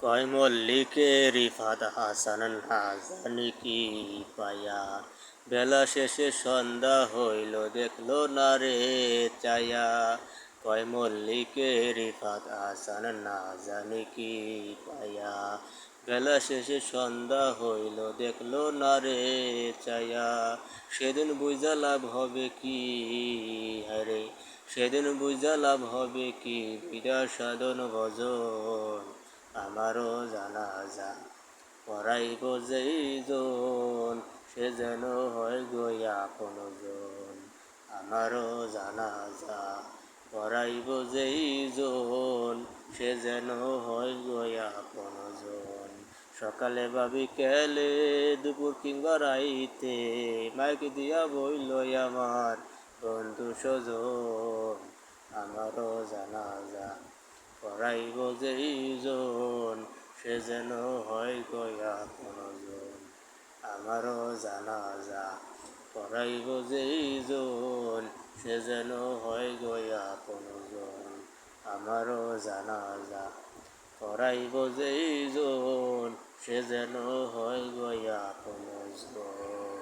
কয় মল্লিকে রিফাত হাসান না জানি কি পায়া, বেলা শেষে সন্ধ্যা হইল দেখলো না রে চায়া। কয় মল্লিকে রিফাত হাসান না জানি কি পায়া, বেলা শেষে সন্ধ্যা হইল দেখলো না রে চায়া। সেদিন বুঝা লাভ হবে কি হারে, সেদিন বুঝা লাভ হবে কি বিদা সাধন ভজন। আমারও জানাজা পড়াইব যেই জন, সে যেন হয় গয়া আপনজন। আমারও জানাজা পড়াইব যেই জন, সে যেন হয় গয়া আপনজন। সকালে বা বিকেলে দুপুর কিংবা রাইতে, মাইক দিয়া বইল আমার বন্ধু স্বজন। আমারও জানাজা পড়াইব যেই জন, সে যেন হয় গয়া আপনজন। আমারও জানাজা পড়াইব যেই জন, সে যেন হয় গয়া আপনজন। আমারও জানাজা পড়াইব যেই জন, সে যেন হয় গয়া আপনজন।